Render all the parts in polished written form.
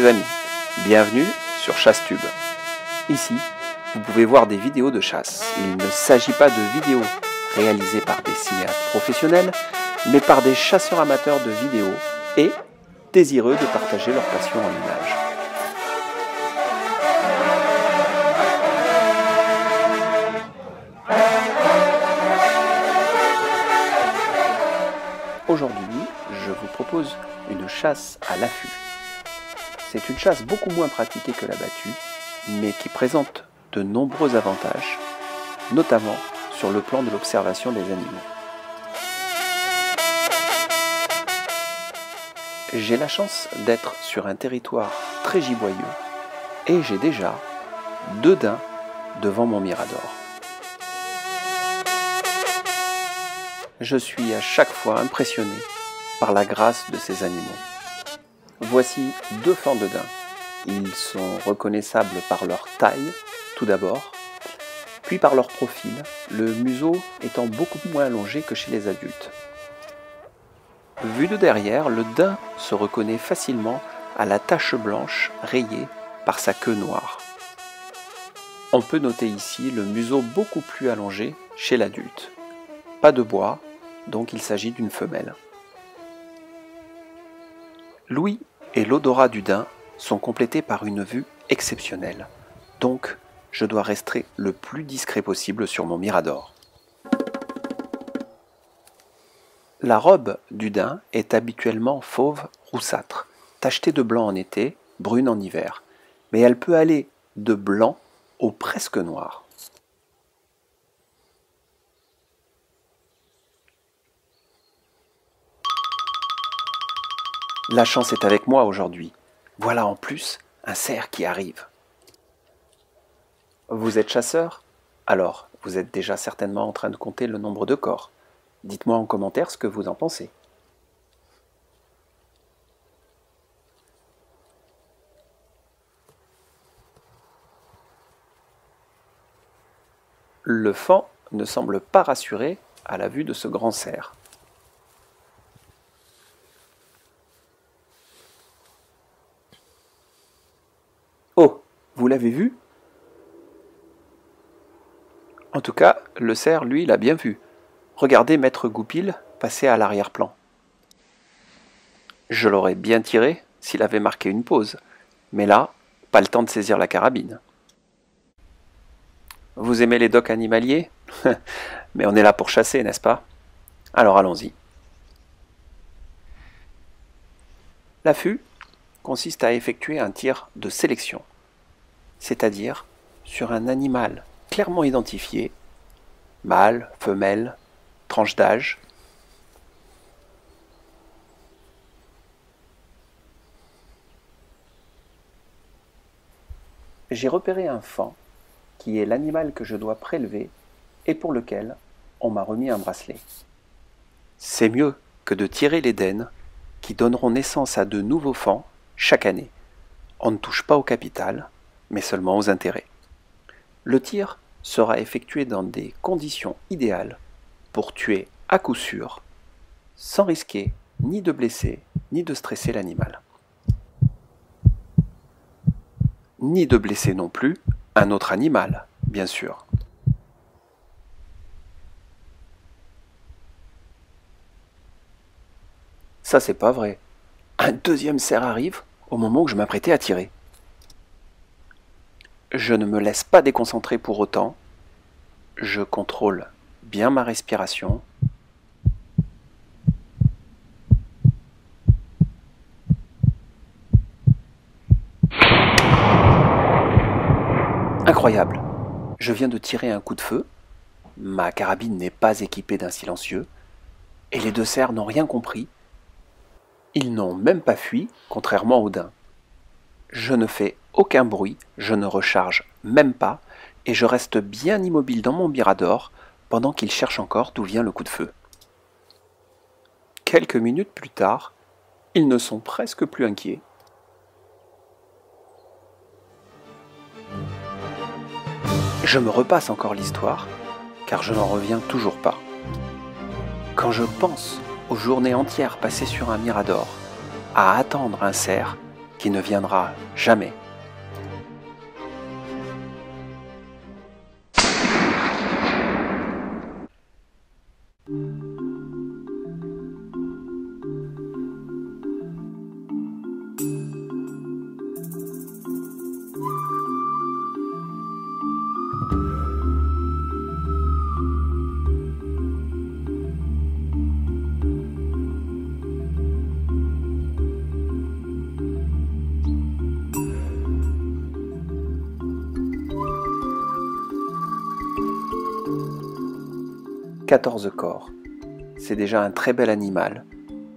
les amis, bienvenue sur ChasseTube. Ici, vous pouvez voir des vidéos de chasse. Il ne s'agit pas de vidéos réalisées par des cinéastes professionnels, mais par des chasseurs amateurs de vidéos et désireux de partager leur passion en images. Aujourd'hui, je vous propose une chasse à l'affût. C'est une chasse beaucoup moins pratiquée que la battue, mais qui présente de nombreux avantages, notamment sur le plan de l'observation des animaux. J'ai la chance d'être sur un territoire très giboyeux et j'ai déjà 2 daims devant mon mirador. Je suis à chaque fois impressionné par la grâce de ces animaux. Voici 2 fans de daims. Ils sont reconnaissables par leur taille, tout d'abord, puis par leur profil, le museau étant beaucoup moins allongé que chez les adultes. Vu de derrière, le daim se reconnaît facilement à la tache blanche rayée par sa queue noire. On peut noter ici le museau beaucoup plus allongé chez l'adulte. Pas de bois, donc il s'agit d'une femelle. L'ouïe et l'odorat du daim sont complétés par une vue exceptionnelle, donc je dois rester le plus discret possible sur mon mirador. La robe du daim est habituellement fauve roussâtre, tachetée de blanc en été, brune en hiver, mais elle peut aller de blanc au presque noir. La chance est avec moi aujourd'hui. Voilà en plus un cerf qui arrive. Vous êtes chasseur? Alors, vous êtes déjà certainement en train de compter le nombre de corps. Dites-moi en commentaire ce que vous en pensez. Le faon ne semble pas rassuré à la vue de ce grand cerf. Oh, vous l'avez vu? En tout cas, le cerf, lui, l'a bien vu. Regardez Maître Goupil passer à l'arrière-plan. Je l'aurais bien tiré s'il avait marqué une pause, mais là, pas le temps de saisir la carabine. Vous aimez les docs animaliers? Mais on est là pour chasser, n'est-ce pas? Alors allons-y. L'affût consiste à effectuer un tir de sélection, c'est-à-dire sur un animal clairement identifié, mâle, femelle, tranche d'âge. J'ai repéré un faon qui est l'animal que je dois prélever et pour lequel on m'a remis un bracelet. C'est mieux que de tirer les daines qui donneront naissance à de nouveaux fauns chaque année. On ne touche pas au capital, mais seulement aux intérêts. Le tir sera effectué dans des conditions idéales pour tuer à coup sûr, sans risquer ni de blesser, ni de stresser l'animal. Ni de blesser non plus un autre animal, bien sûr. Ça, c'est pas vrai. Un deuxième cerf arrive au moment où je m'apprêtais à tirer. Je ne me laisse pas déconcentrer pour autant. Je contrôle bien ma respiration. Incroyable! Je viens de tirer un coup de feu. Ma carabine n'est pas équipée d'un silencieux. Et les 2 cerfs n'ont rien compris. Ils n'ont même pas fui, contrairement aux daims. Je ne fais aucun bruit, je ne recharge même pas, et je reste bien immobile dans mon mirador pendant qu'ils cherchent encore d'où vient le coup de feu. Quelques minutes plus tard, ils ne sont presque plus inquiets. Je me repasse encore l'histoire, car je n'en reviens toujours pas. Quand je pense aux journées entières passées sur un mirador, à attendre un cerf, qui ne viendra jamais. « 14 corps, c'est déjà un très bel animal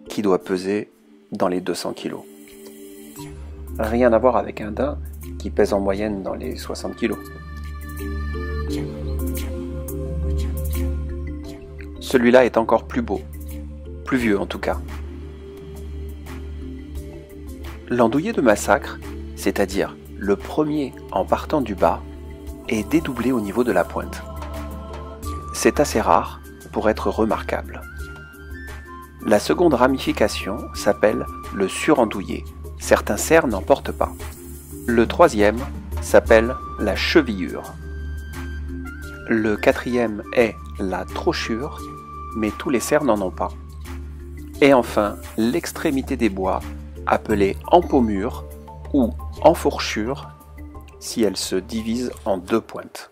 qui doit peser dans les 200 kg. Rien à voir avec un daim qui pèse en moyenne dans les 60 kg. Celui-là est encore plus beau, plus vieux en tout cas. L'andouillé de massacre, c'est-à-dire le premier en partant du bas, est dédoublé au niveau de la pointe. C'est assez rare pour être remarquable. La seconde ramification s'appelle le surandouillé. Certains cerfs n'en portent pas. Le troisième s'appelle la chevillure. Le quatrième est la trochure, mais tous les cerfs n'en ont pas. Et enfin, l'extrémité des bois, appelée empaumure ou enfourchure, si elle se divise en deux pointes.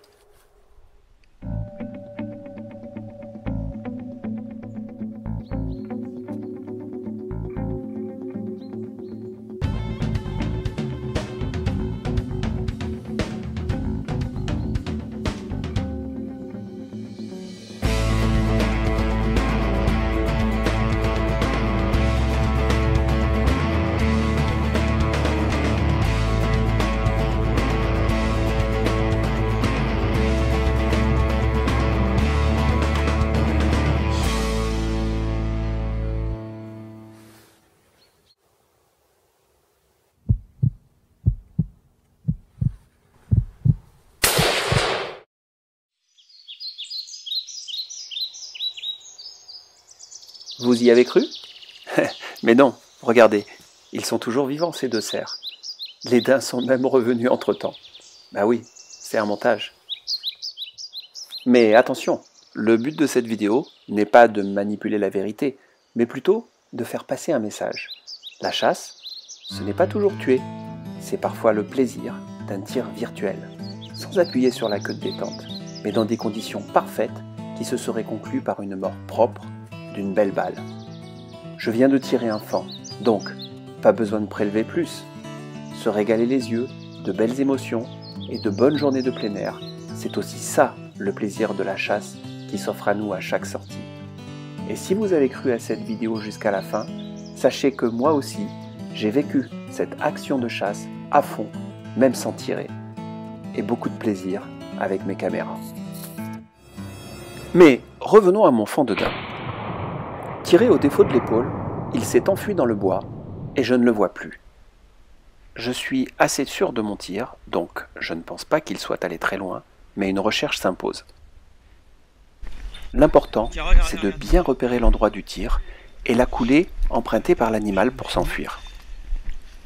Vous y avez cru? Mais non, regardez, ils sont toujours vivants ces deux cerfs. Les daims sont même revenus entre-temps. Bah oui, c'est un montage. Mais attention, le but de cette vidéo n'est pas de manipuler la vérité, mais plutôt de faire passer un message. La chasse, ce n'est pas toujours tuer, c'est parfois le plaisir d'un tir virtuel, sans appuyer sur la queue de détente, mais dans des conditions parfaites qui se seraient conclues par une mort propre d'une belle balle. Je viens de tirer un faon, donc pas besoin de prélever plus. Se régaler les yeux, de belles émotions et de bonnes journées de plein air, c'est aussi ça le plaisir de la chasse qui s'offre à nous à chaque sortie. Et si vous avez cru à cette vidéo jusqu'à la fin, sachez que moi aussi, j'ai vécu cette action de chasse à fond, même sans tirer, et beaucoup de plaisir avec mes caméras. Mais revenons à mon faon de daim. Tiré au défaut de l'épaule, il s'est enfui dans le bois et je ne le vois plus. Je suis assez sûr de mon tir, donc je ne pense pas qu'il soit allé très loin, mais une recherche s'impose. L'important, c'est de bien repérer l'endroit du tir et la coulée empruntée par l'animal pour s'enfuir.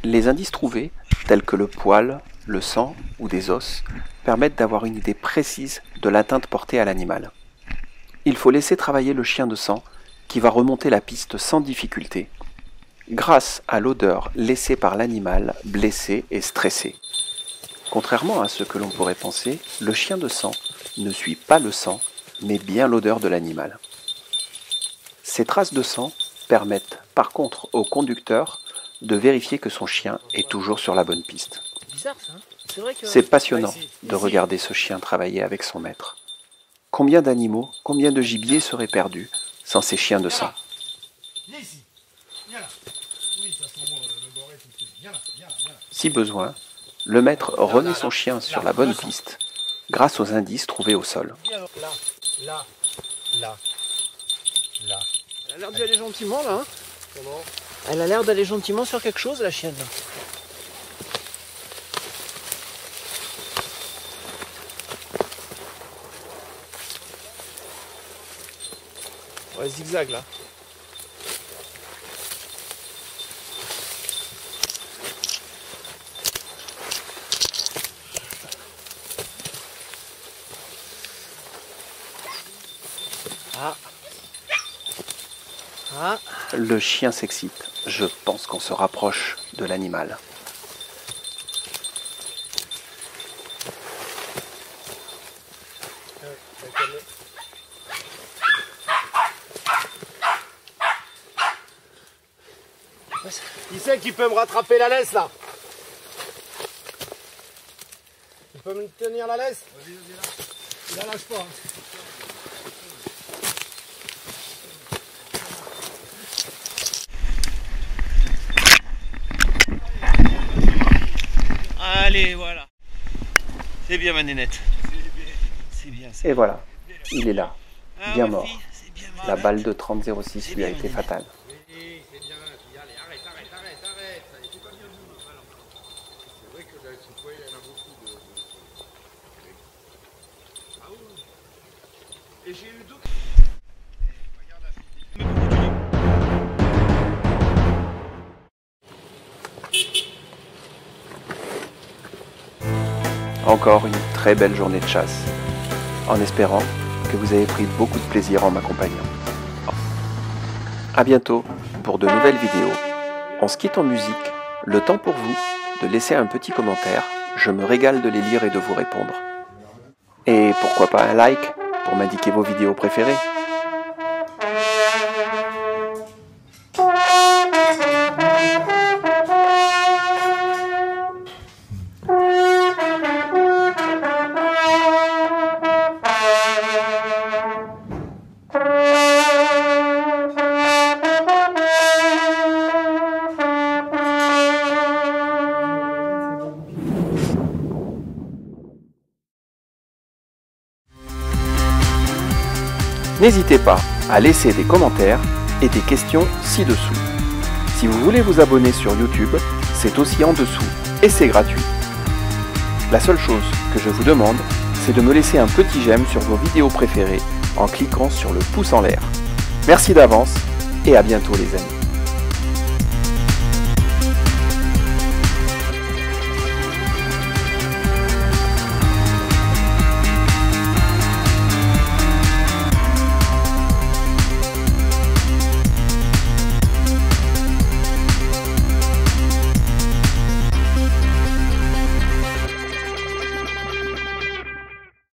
Les indices trouvés, tels que le poil, le sang ou des os, permettent d'avoir une idée précise de l'atteinte portée à l'animal. Il faut laisser travailler le chien de sang qui va remonter la piste sans difficulté, grâce à l'odeur laissée par l'animal blessé et stressé. Contrairement à ce que l'on pourrait penser, le chien de sang ne suit pas le sang, mais bien l'odeur de l'animal. Ces traces de sang permettent par contre au conducteur de vérifier que son chien est toujours sur la bonne piste. C'est passionnant de regarder ce chien travailler avec son maître. Combien d'animaux, combien de gibier seraient perdus sans ces chiens de sang? Si besoin, le maître remet son chien sur la bonne piste grâce aux indices trouvés au sol. Là. Elle a l'air d'y aller gentiment là. Hein. Comment? Elle a l'air d'aller gentiment sur quelque chose, la chienne. Ouais, zigzag là. Ah. Le chien s'excite. Je pense qu'on se rapproche de l'animal. Qui c'est qui peut me rattraper la laisse là? Tu peux me tenir la laisse? Vas-y, là. Il la lâche pas. Hein. Allez, voilà. C'est bien ma nénette. C'est bien. Et voilà, il est là, Ah, bien ma mort. fille, c'est bien, ma La nénette. balle de 30-06 lui a été fatale. Oui, c'est bien. Allez, arrête. Allez, c'est pas bien vu. Voilà. C'est vrai que dans ce coin, il y en a beaucoup de... Ah oui. Et j'ai eu d'autres... Encore une très belle journée de chasse, en espérant que vous avez pris beaucoup de plaisir en m'accompagnant. A bientôt pour de nouvelles vidéos. On se quitte en musique, le temps pour vous de laisser un petit commentaire, je me régale de les lire et de vous répondre. Et pourquoi pas un like pour m'indiquer vos vidéos préférées. N'hésitez pas à laisser des commentaires et des questions ci-dessous. Si vous voulez vous abonner sur YouTube, c'est aussi en dessous et c'est gratuit. La seule chose que je vous demande, c'est de me laisser un petit j'aime sur vos vidéos préférées en cliquant sur le pouce en l'air. Merci d'avance et à bientôt les amis.